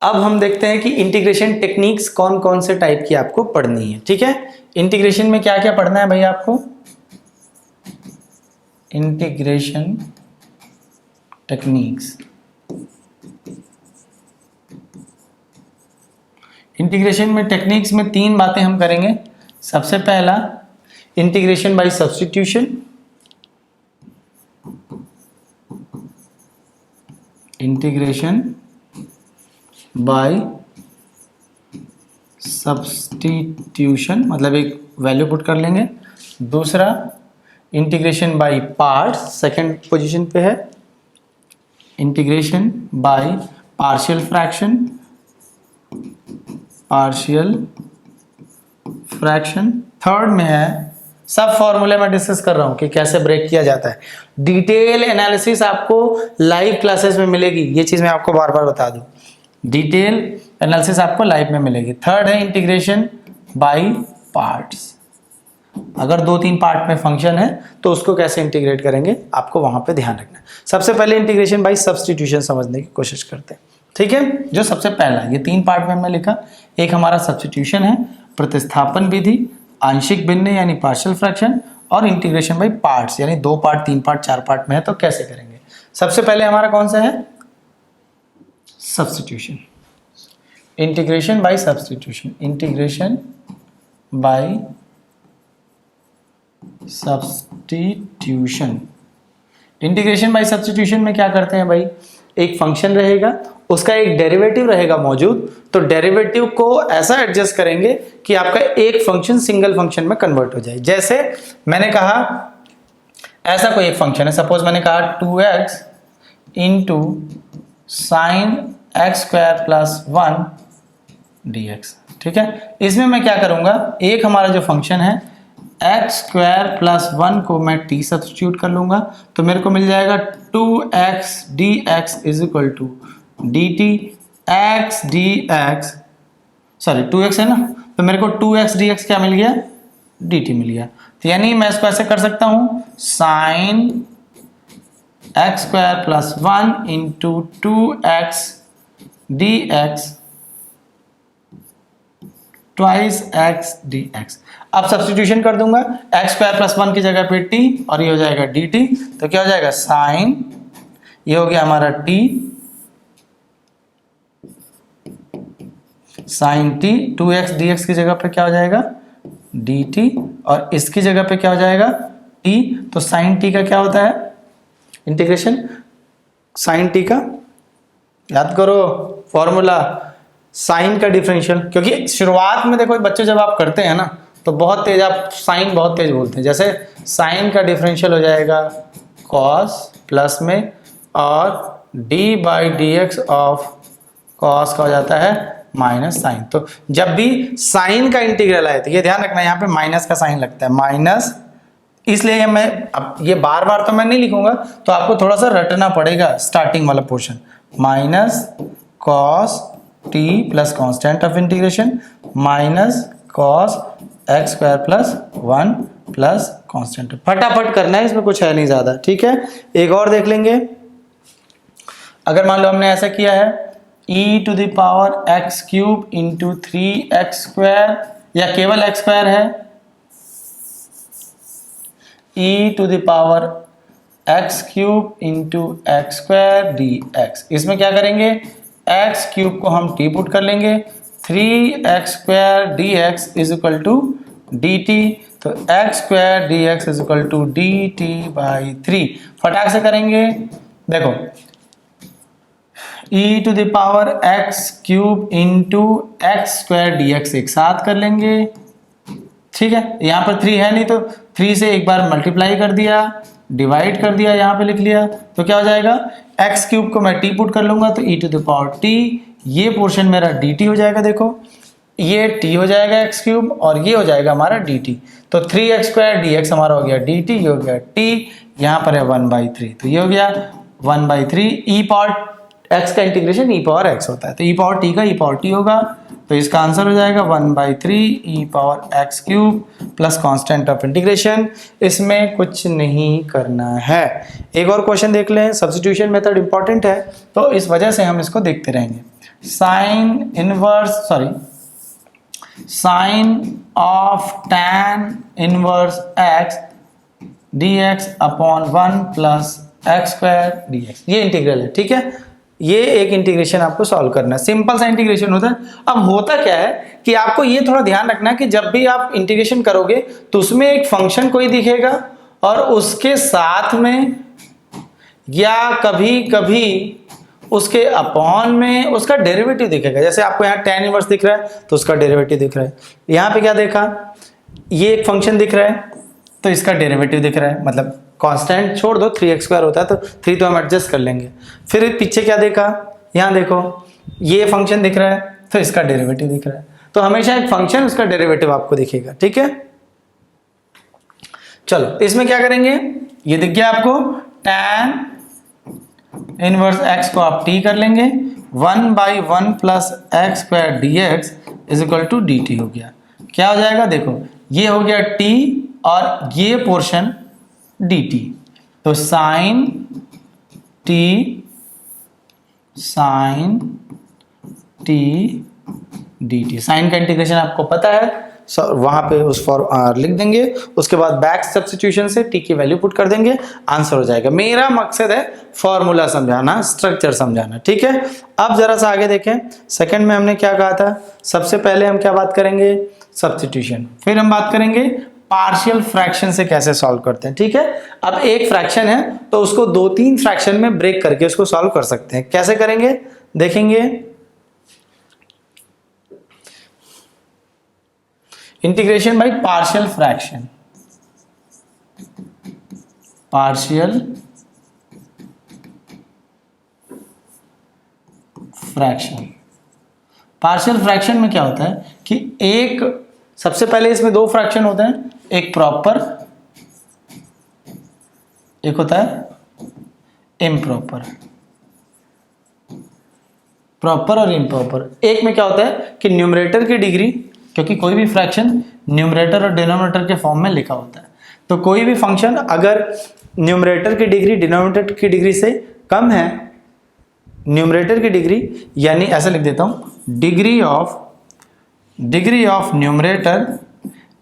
अब हम देखते हैं कि इंटीग्रेशन टेक्निक्स कौन कौन से टाइप की आपको पढ़नी है। ठीक है, इंटीग्रेशन में क्या क्या पढ़ना है भाई आपको? इंटीग्रेशन टेक्निक्स, इंटीग्रेशन में टेक्निक्स में तीन बातें हम करेंगे। सबसे पहला integration by substitution, integration by substitution मतलब एक वैल्यू पुट कर लेंगे। दूसरा integration by parts, second position पे है। Integration by partial fraction, partial fraction third में है। सब फॉर्मूले में डिस्कस कर रहा हूं कि कैसे ब्रेक किया जाता है। डिटेल एनालिसिस आपको लाइव क्लासेस में मिलेगी, ये चीज मैं आपको बार बार बता दूं। डिटेल एनालिसिस आपको लाइव में मिलेगी। थर्ड है इंटीग्रेशन बाय पार्ट्स, अगर 2-3 पार्ट में फंक्शन है तो उसको कैसे इंटीग्रेट करेंगे आपको वहां पे ध्यान रखना है। सबसे पहले इंटीग्रेशन बाय सब्स्टिट्यूशन समझने की कोशिश करते हैं। ठीक है, जो सबसे पहला ये 3 पार्ट में हमने लिखा। एक हमारा सब्स्टिट्यूशन है, प्रतिस्थापन विधि, आंशिक भिन्न यानी पार्शियल फ्रैक्शन, और इंटीग्रेशन बाय पार्ट्स यानी 2 पार्ट 3 पार्ट 4 पार्ट में है तो कैसे करेंगे। सबसे पहले हमारा कौन सा है? Substitution, integration by substitution, integration by substitution. Integration by substitution में क्या करते हैं भाई, एक फंक्शन रहेगा, उसका एक डेरिवेटिव रहेगा मौजूद, तो डेरिवेटिव को ऐसा एडजस्ट करेंगे कि आपका एक फंक्शन सिंगल फंक्शन में कन्वर्ट हो जाए। जैसे मैंने कहा ऐसा कोई एक फंक्शन है, सपोज मैंने कहा 2x into sine x square plus 1 dx। ठीक है, इसमें मैं क्या करूंगा, एक हमारा जो फंक्शन है एक्स स्क्वायर प्लस 1 को मैं t सब्स्टिट्यूट कर लूंगा तो मेरे को मिल जाएगा 2x dx is equal to dt x dx, sorry 2x है ना, तो मेरे को 2x dx क्या मिल गया, dt मिल गया। तो यानी मैं इसको ऐसे कर सकता हूं, sine x square plus 1 into 2x dx twice x dx। अब सब्स्टिट्यूशन कर दूंगा, एक्स स्क्वायर प्लस 1 की जगह पे t और ये हो जाएगा dt, तो क्या हो जाएगा साइन, ये हो गया हमारा t sign t, 2x dx की जगह पे क्या हो जाएगा dt, और इसकी जगह पे क्या हो जाएगा t। तो साइन t का क्या होता है इंटीग्रेशन, साइन t का याद करो फॉर्मूला, साइन का डिफरेंशियल। क्योंकि शुरुआत में देखो बच्चे जब आप करते हैं ना तो बहुत तेज आप साइन बहुत तेज बोलते हैं। जैसे साइन का डिफरेंशियल हो जाएगा कॉस प्लस में, और d by D x of cos का हो जाता है माइनस साइन। तो जब भी साइन का इंटीग्रल आए तो ये ध्यान रखना यहाँ पे माइनस का साइन लगता है, माइनस, इसलिए मैं अब ये बार बार तो मैं नहीं लिखूंगा, तो आपको थोड़ा सा रटना पड़ेगा स्टार्टिंग वाला portion. Minus cos t plus constant of integration minus cos x square plus 1 plus constant. फटाफट करना है, इसमें कुछ है नहीं ज्यादा। ठीक है, एक और देख लेंगे। अगर मान लो हमने ऐसा किया है e to the power x cube into 3x square, या केवल x स्क्वायर है, e to the power x cube into x square dx। इसमें क्या करेंगे, एक्स क्यूब को हम t पुट कर लेंगे, 3x square dx is equal to dt, तो x square dx is equal to dt by 3। फटाक से करेंगे, देखो e to the power x cube into x square dx एक साथ कर लेंगे। ठीक है, यहाँ पर 3 है नहीं तो 3 से एक बार मल्टीप्लाई कर दिया, डिवाइड कर दिया, यहाँ पे लिख लिया, तो क्या हो जाएगा, एक्स क्यूब को मैं t पुट कर लूंगा तो e to the power t, ये पोर्शन मेरा dt हो जाएगा। देखो ये t हो जाएगा एक्स क्यूब और ये हो जाएगा हमारा dt, तो 3x स्क्वायर dx हमारा हो गया dt, ये हो गया t, यहाँ पर है 1/3, तो ये हो गया 1/3 e पावर x का इंटीग्रेशन e पावर x होता है, तो e पावर t का e पावर t होगा, तो इसका आंसर हो जाएगा 1/3 e power x cube plus constant of integration. इसमें कुछ नहीं करना है। एक और क्वेश्चन देख लें, सब्स्टिट्यूशन मेथड इंपॉर्टेंट है तो इस वजह से हम इसको देखते रहेंगे। Sign of tan inverse x dx upon 1 plus x square dx, ये इंटीग्रल है, ठीक है। ये एक इंटीग्रेशन आपको सॉल्व करना है, सिंपल सा इंटीग्रेशन होता है। अब होता क्या है कि आपको ये थोड़ा ध्यान रखना है कि जब भी आप इंटीग्रेशन करोगे तो उसमें एक फंक्शन कोई दिखेगा और उसके साथ में या कभी कभी उसके अपॉन में उसका डेरिवेटिव दिखेगा। जैसे आपको यहाँ tan इनवर्स दिख रहा है तो उसका डेरिवेटिव दिख रहा है, यहाँ पे क्या देखा, ये एक फंक्शन दिख रहा है तो इसका डेरिवेटिव दिख रहा है, मतलब कांस्टेंट छोड़ दो, 3x² होता है तो 3 तो हम एडजस्ट कर लेंगे। फिर पीछे क्या देखा, यहाँ देखो ये फंक्शन दिख रहा है तो इसका डेरिवेटिव दिख रहा है। तो हमेशा एक फंक्शन उसका डेरिवेटिव आपको दिखेगा, ठीक है। चलो इसमें क्या करेंगे, ये दिख गया आपको, tan इनवर्स x को आप t कर लेंगे, 1/1 plus x square dx is equal to dt हो गया। क्या हो जाएगा, देखो ये हो गया t और ये पोर्शन dt, तो साइन t dt, साइन का इंटीग्रेशन आपको पता है, वहां पे उस लिख देंगे, उसके बाद बैक सब्स्टिट्यूशन से t की वैल्यू पुट कर देंगे, आंसर हो जाएगा। मेरा मकसद है फॉर्मूला समझाना, स्ट्रक्चर समझाना, ठीक है। अब जरा सा आगे देखें, सेकंड में हमने क्या कहा था, सबसे पहले हम क्या बात करेंगे, सब्स्टिट्यूशन, फिर हम बात करेंगे पार्शियल फ्रैक्शन से कैसे सॉल्व करते हैं, ठीक है। अब एक फ्रैक्शन है तो उसको 2-3 फ्रैक्शन में ब्रेक करके उसको सॉल्व कर सकते हैं, कैसे करेंगे देखेंगे। Integration by partial fraction, partial fraction में क्या होता है कि एक, सबसे पहले इसमें 2 फ्रैक्शन होते हैं, एक प्रॉपर, एक होता है इम्प्रॉपर, प्रॉपर और इम्प्रॉपर। एक में क्या होता है कि न्यूमरेटर की डिग्री, क्योंकि कोई भी फ्रैक्शन न्यूमरेटर और डिनोमिनेटर के फॉर्म में लिखा होता है, तो कोई भी फंक्शन अगर न्यूमरेटर की डिग्री डिनोमिनेटर की डिग्री से कम है, न्यूमरेटर की डिग्री यानी ऐसा लिख देता हूं, degree of numerator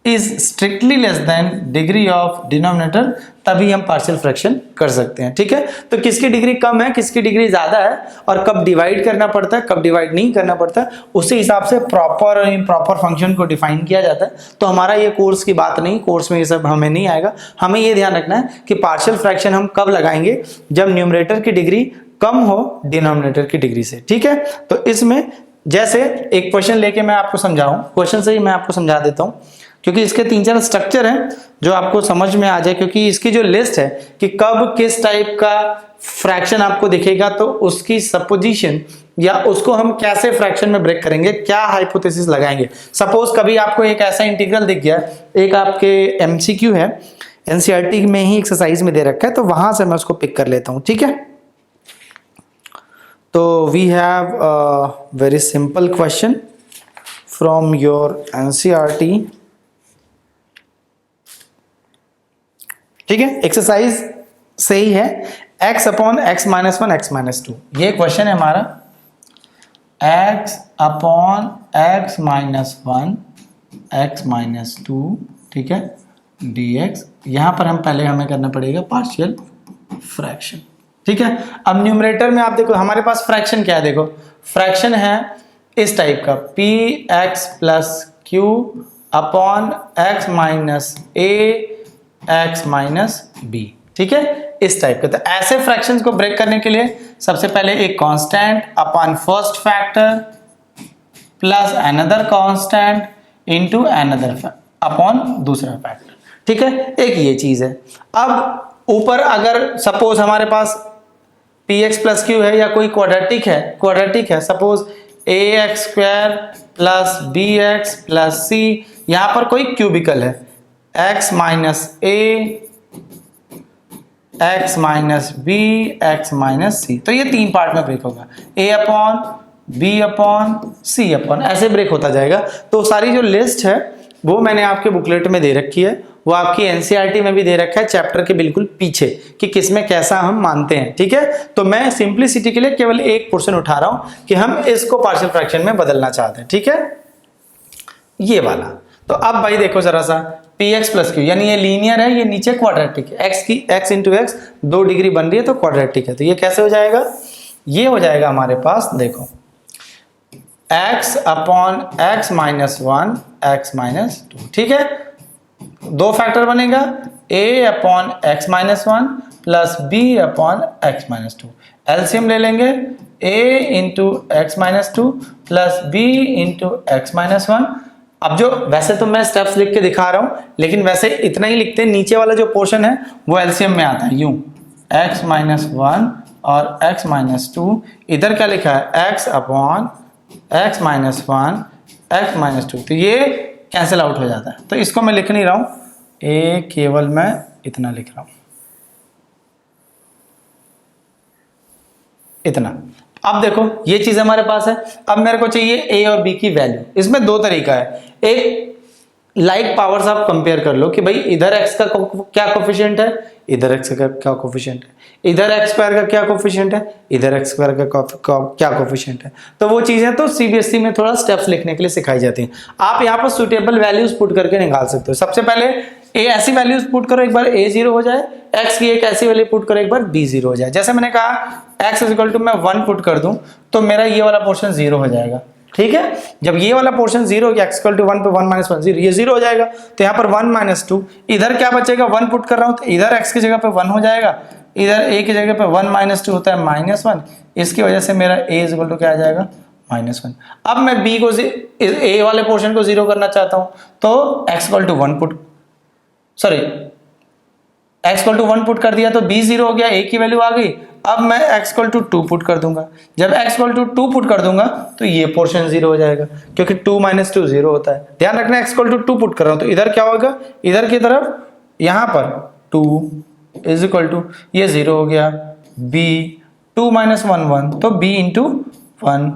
is strictly less than degree of denominator, तभी हम पार्शियल फ्रैक्शन कर सकते हैं, ठीक है। तो किसकी डिग्री कम है, किसकी डिग्री ज्यादा है, और कब डिवाइड करना पड़ता है, कब डिवाइड नहीं करना पड़ता है, उसी हिसाब से प्रॉपर और इम्प्रॉपर फंक्शन को डिफाइन किया जाता है। तो हमारा ये कोर्स की बात नहीं, कोर्स में ये सब हमें नहीं आएगा। हमें ये ध्यान रखना है कि पार्शियल फ्रैक्शन हम कब लगाएंगे, जब न्यूमरेटर की डिग्री कम हो डिनोमिनेटर की डिग्री से, ठीक है। तो इसमें जैसे एक क्वेश्चन लेके मैं आपको समझाऊं, क्वेश्चन से ही मैं आपको समझा देता हूं, क्योंकि इसके 3-4 स्ट्रक्चर हैं जो आपको समझ में आ जाए, क्योंकि इसकी जो लिस्ट है कि कब किस टाइप का फ्रैक्शन आपको दिखेगा, तो उसकी सपोजिशन या उसको हम कैसे फ्रैक्शन में ब्रेक करेंगे, क्या हाइपोथेसिस लगाएंगे। सपोज कभी आपको एक ऐसा इंटीग्रल दिख गया, एक आपके एमसीक्यू है, एनसीईआरटी में ही एक्सरसाइज में दे रखा है, तो वहां से मैं उसको पिक कर लेता हूं, ठीक है। तो we have a very simple question from your NCERT, ठीक है। एक्सरसाइज से ही है, x upon x minus 1 x minus 2, ये क्वेश्चन है हमारा, x upon x minus 1 x minus 2, ठीक है, dx। यहां पर हम पहले हमें करना पड़ेगा पार्शियल फ्रैक्शन, ठीक है। अब न्यूमरेटर में आप देखो हमारे पास फ्रैक्शन क्या है, देखो फ्रैक्शन है इस टाइप का, px plus q upon x minus a x minus b, ठीक है, इस टाइप का। तो ऐसे फ्रैक्शंस को ब्रेक करने के लिए सबसे पहले एक constant upon first factor plus another constant into another upon दूसरा फैक्टर, ठीक है, एक ये चीज है। अब ऊपर अगर सपोज हमारे पास px प्लस q है या कोई क्वाड्रेटिक है, suppose ax square plus bx plus c, यहां पर कोई क्यूबिकल है, x minus a x minus b x minus c. तो ये 3 पार्ट में ब्रेक होगा, a upon b upon c upon, ऐसे ब्रेक होता जाएगा। तो सारी जो लिस्ट है वो मैंने आपके बुकलेट में दे रखी है, वो आपकी एनसीईआरटी में भी दे रखा है चैप्टर के बिल्कुल पीछे कि किसमें कैसा हम मानते हैं, ठीक है। तो मैं सिंप्लिसिटी के लिए केवल एक पोर्शन उठा रहा हूं कि हम इसको पार्शियल फ्रैक्शन में बदलना चाहते हैं, ठीक है, ये वाला। तो अब भाई देखो जरा सा, पी एक्स प्लस क्यू, यानी ये लीनियर है, ये नीचे क्वाड्रेटिक है, एक्स की एक्स इंटू एक्स 2 डिग्री बन रही है तो क्वाड्रेटिक है। तो ये कैसे हो जाएगा, ये हो जाएगा हमारे पास, देखो x upon x minus 1 x minus 2, ठीक है। 2 फैक्टर बनेगा, a upon x minus 1 plus b upon x minus 2। LCM ले लेंगे, a into x minus 2 plus b into x minus 1। अब जो वैसे तो मैं स्टेप्स लिख के दिखा रहा हूं, लेकिन वैसे इतना ही लिखते हैं, नीचे वाला जो पोर्शन है वो एलसीएम में आता है यूं, x माइनस 1 और x माइनस 2, इधर क्या लिखा है x upon x minus 1 x minus 2, तो ये कैंसिल आउट हो जाता है। तो इसको मैं लिख नहीं रहा हूं, a केवल मैं इतना लिख रहा हूं, इतना। अब देखो ये चीज हमारे पास है, अब मेरे को चाहिए a और b की वैल्यू। इसमें 2 तरीका है, एक लाइक पावर्स आप कंपेयर कर लो कि भाई इधर x का क्या कोफिशिएंट है, इधर x का क्या कोफिशिएंट है, इधर x स्क्वायर का क्या कोफिशिएंट है, इधर x स्क्वायर का क्या कोफिशिएंट है। तो वो चीजें तो सीबीएसई में थोड़ा स्टेप्स लिखने के लिए सिखाई जाती हैं। आप यहाँ पर सुटेबल वैल्यूज पुट करके निकाल सकते हो। सबसे पहले a ऐसी वैल्यूज पुट करो, एक बार a 0 हो जाए, x की एक ऐसी वैल्यू पुट करो, एक बार b 0 हो जाए। जैसे मैंने कहा x इक्वल टू मैं 1 पुट कर दूं तो मेरा ये वाला पोर्शन 0 हो जाएगा, ठीक है। जब ये वाला पोर्शन 0 हो गया, x इक्वल टू 1 पे 1 माइनस 1 0, ये 0 हो जाएगा। तो यहाँ पर 1 माइनस 2, इधर क्या बचेगा, 1 पुट कर रहा हूं तो इधर x की जगह पे 1 हो जाएगा, इधर a की जगह पे 1 माइनस 2 होता है माइनस 1, इसकी वजह से मेरा a इक्वल टू क्या आ जाएगा, माइनस 1। अब मैं b को a वाले पोर्शन को 0 करना चाहता हूं तो x equal to 1 put, sorry x equal to 1 put कर दिया तो b 0 हो गया, a की वैल्यू आ गई। अब मैं x इक्वल टू 2 पुट कर दूंगा, जब x इक्वल टू 2 पुट कर दूंगा तो ये पोर्शन 0 हो जाएगा, क्योंकि 2 माइनस 2 0 होता है। ध्यान रखना x इक्वल टू 2 पुट कर रहा हूं तो इधर क्या होगा, इधर की तरफ यहां पर 2 इज इक्वल टू, ये 0 हो गया, b 2 माइनस 1 1 तो b इंटू 1,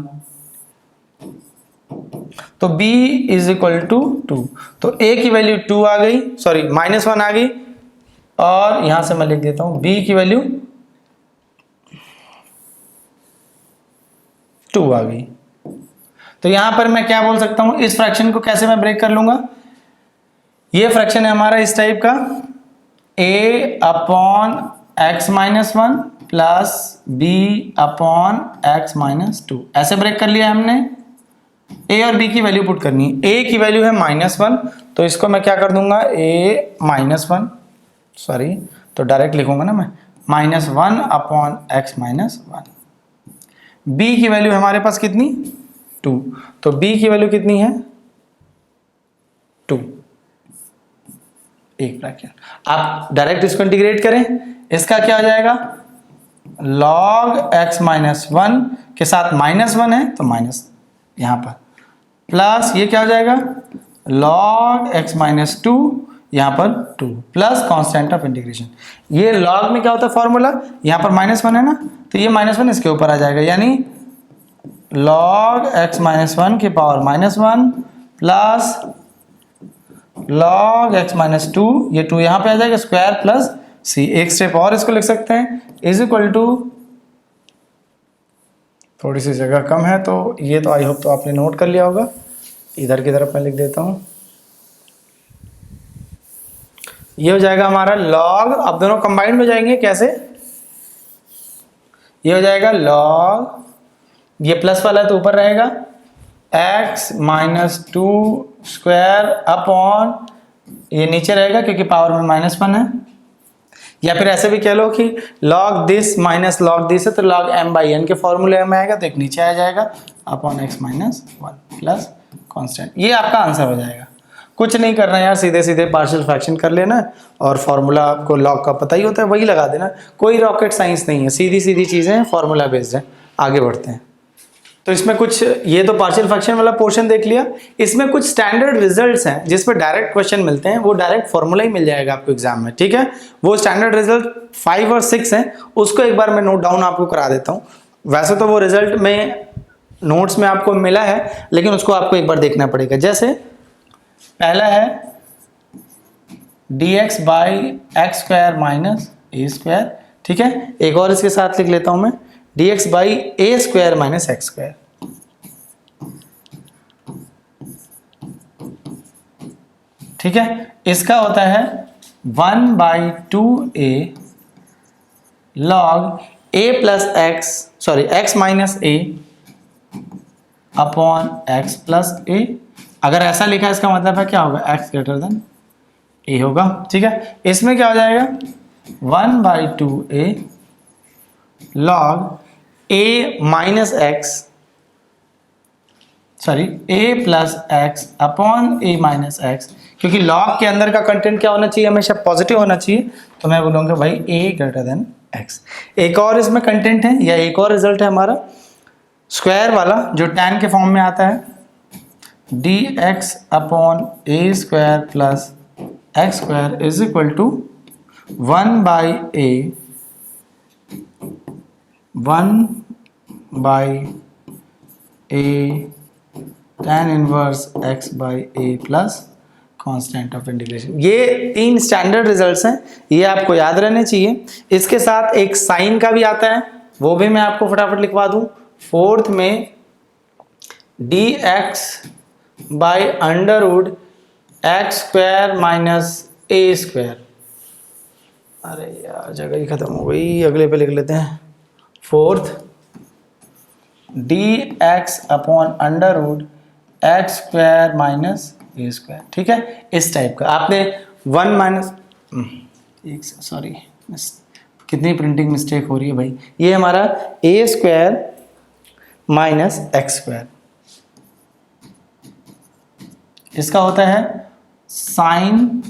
तो b इज इक्वल टू 2, तो a की वैल्यू 2 आ गई, सॉरी माइनस 1 आ गई, और यहां से मैं लिख देता हूं b की वैल्यू 2 आ गई। तो यहां पर मैं क्या बोल सकता हूं, इस फ्रैक्शन को कैसे मैं ब्रेक कर लूंगा, ये फ्रैक्शन है हमारा इस टाइप का, a upon x minus 1 plus b upon x minus 2, ऐसे ब्रेक कर लिया हमने। a और b की वैल्यू पुट करनी है, a की वैल्यू है माइनस 1, तो इसको मैं क्या कर दूंगा, a माइनस 1, सॉरी तो डायरेक्ट लिखूंगा ना मैं, minus 1 upon x minus 1। b की वैल्यू हमारे पास कितनी, 2, तो b की वैल्यू कितनी है, 2, एक फ्रैक्शन। आप डायरेक्ट इसको इंटीग्रेट करें, इसका क्या हो जाएगा, log x माइनस 1 के साथ माइनस 1 है तो माइनस यहां पर, प्लस ये क्या हो जाएगा, log x माइनस 2 यहां पर 2 प्लस कांस्टेंट ऑफ इंटीग्रेशन। ये log में क्या होता है फॉर्मूला, यहां पर माइनस 1 है ना, तो ये माइनस 1 इसके ऊपर आ जाएगा, यानी log x माइनस 1 की power minus 1 plus log x minus 2, ये 2 यहां पे आ जाएगा, स्क्वायर प्लस c, एक स्टेप और इसको लिख सकते हैं, इज इक्वल टू, थोड़ी सी जगह कम है तो ये तो आई होप तो आपने नोट कर लिया होगा, इधर की तरफ मैं लिख देता हूं, ये हो जाएगा हमारा log, अब दोनों कंबाइंड हो जाएंगे, कैसे, ये हो जाएगा log, ये प्लस वाला तो ऊपर रहेगा, x माइनस 2 स्क्वायर अपॉन, ये नीचे रहेगा क्योंकि पावर में माइनस 1 है, या फिर ऐसे भी कह लो कि log this minus log this है तो log m बाई n के फॉर्मूले में आएगा तो एक नीचे आ जाएगा upon x minus 1 plus constant. ये आपका आंसर हो जाएगा। कुछ नहीं करना यार, सीधे सीधे पार्शियल फ्रैक्शन कर लेना और फॉर्मूला आपको log का पता ही होता है, वही लगा देना, कोई रॉकेट साइंस नहीं है, सीधी सीधी चीजें हैं, फॉर्मूला बेस्ड है। आगे बढ़ते हैं। तो इसमें कुछ, ये तो पार्शियल फ्रैक्शन वाला पोर्शन देख लिया। इसमें कुछ स्टैंडर्ड रिजल्ट्स हैं जिस पर डायरेक्ट क्वेश्चन मिलते हैं, वो डायरेक्ट फॉर्मूला ही मिल जाएगा आपको एग्जाम में, ठीक है। वो स्टैंडर्ड रिजल्ट 5 और 6 हैं, उसको एक बार मैं नोट डाउन आपको करा देता हूँ। वैसे तो वो रिजल्ट में नोट्स में आपको मिला है, लेकिन उसको आपको एक बार देखना पड़ेगा। जैसे पहला है dx by x square minus a square, ठीक है। एक और इसके साथ लिख लेता हूं मैं, dx by A square minus x square, ठीक है। इसका होता है 1/2a log a plus x, sorry x minus a upon x plus a। अगर ऐसा लिखा है इसका मतलब है क्या होगा, x ग्रेटर देन a होगा, ठीक है। इसमें क्या हो जाएगा 1/2a log a minus x, sorry a plus x upon a minus x, क्योंकि log के अंदर का कंटेंट क्या होना चाहिए, हमेशा पॉजिटिव होना चाहिए, तो मैं बोलूँगा भाई a ग्रेटर देन x। एक और इसमें कंटेंट है या एक और रिजल्ट है हमारा स्क्वायर वाला, जो tan के फॉर्म में आता है, dx upon a square plus x square is equal to 1/a tan inverse x by a plus constant of integration. ये 3 स्टैंडर्ड रिजल्ट्स हैं, ये आपको याद रहने चाहिए। इसके साथ एक साइन का भी आता है, वो भी मैं आपको फटाफट लिखवा दूं। फोर्थ में dx by under root x square minus a square, अरे यार जगह ही खत्म हो गई, अगले पे लिख लेते हैं। Fourth dx upon under root x square minus a square, ठीक है। इस टाइप का आपने 1 माइनस, एक सॉरी कितनी प्रिंटिंग मिस्टेक हो रही है भाई, ये हमारा a square minus x square, इसका होता है sine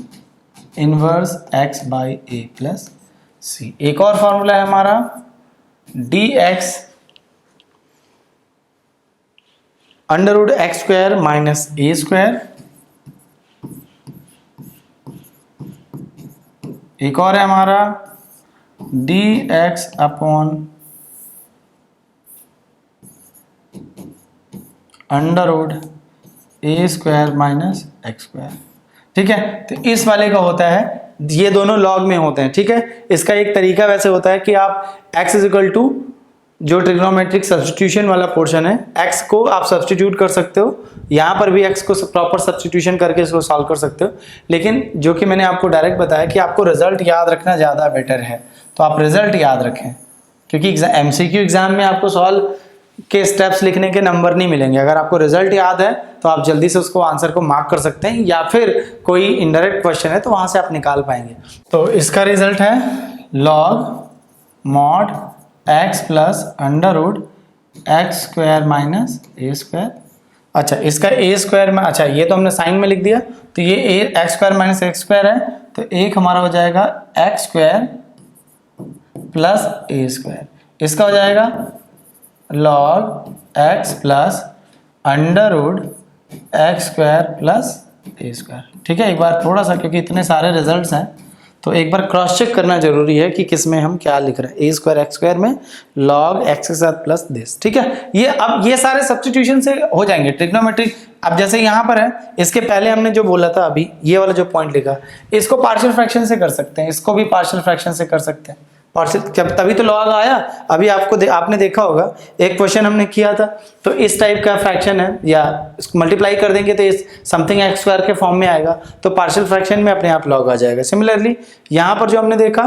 inverse x by a plus c. एक और फॉर्मूला है हमारा dx under root x square minus a square. एक और है हमारा dx upon under root a square minus x square, ठीक है। तो इस वाले का होता है, ये दोनों लॉग में होते हैं, ठीक है। इसका एक तरीका वैसे होता है कि आप x इज इक्वल टू जो ट्रिग्नोमेट्रिक सब्स्टिट्यूशन वाला पोर्शन है, x को आप सब्स्टिट्यूट कर सकते हो, यहाँ पर भी x को प्रॉपर सब्स्टिट्यूशन करके इसको सॉल्व कर सकते हो। लेकिन जो कि मैंने आपको डायरेक्ट बताया कि आपको रिजल्ट याद रखना ज़्यादा बेटर है, तो आप रिजल्ट याद रखें, क्योंकि MCQ एग्जाम में आपको सॉल्व के स्टेप्स लिखने के नंबर नहीं मिलेंगे। अगर आपको रिजल्ट याद है तो आप जल्दी से उसको आंसर को मार्क कर सकते हैं, या फिर कोई इनडायरेक्ट क्वेश्चन है तो वहाँ से आप निकाल पाएंगे। तो इसका रिजल्ट है log mod x plus under root x square minus a square. अच्छा, इसका ए स्क्वायर में, अच्छा ये तो हमने साइन में लिख दिया, तो ये a x square minus x square है, तो एक हमारा हो जाएगा x square plus a square. इसका हो जाएगा log x plus under root x square plus a square, ठीक है। एक बार थोड़ा सा, क्योंकि इतने सारे रिजल्ट्स हैं, तो एक बार क्रॉस चेक करना जरूरी है कि किस में हम क्या लिख रहे हैं। ए स्क्वायर एक्स स्क्वायर में लॉग एक्स के साथ प्लस दिस, ठीक है। ये अब ये सारे सब्स्टिट्यूशन से हो जाएंगे ट्रिग्नोमेट्रिक। अब जैसे यहाँ पर है, इसके पहले हमने जो बोला था अभी, ये वाला जो पॉइंट लिखा, इसको पार्शियल फ्रैक्शन से कर सकते हैं, इसको भी पार्शियल फ्रैक्शन से कर सकते हैं। पार्शियल तभी तो लॉग आया। अभी आपने देखा होगा एक क्वेश्चन हमने किया था, तो इस टाइप का फ्रैक्शन है, या इसको मल्टीप्लाई कर देंगे तो इस समथिंग एक्स स्क्वायर के फॉर्म में आएगा, तो पार्शियल फ्रैक्शन में अपने आप लॉग आ जाएगा। सिमिलरली यहाँ पर जो हमने देखा,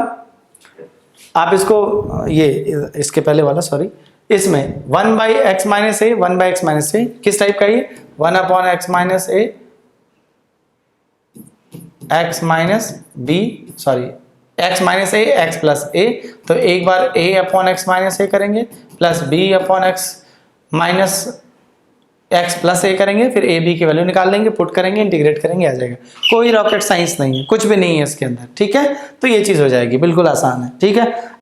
आप इसको ये इसके पहले वाला, सॉरी, इसमें 1/x माइनस ए 1/x माइनस ए किस टाइप का, ये 1/x minus a x minus b, sorry x minus a x plus a. तो एक बार a upon x minus a करेंगे, plus b upon x minus x plus a करेंगे, फिर a b की वैल्यू निकाल लेंगे, पुट करेंगे, इंटीग्रेट करेंगे, आ जाएगा। कोई रॉकेट साइंस नहीं है, कुछ भी नहीं है इसके अंदर, ठीक है। तो ये चीज़ हो जाएगी, बिल्कुल आसान है, ठीक है।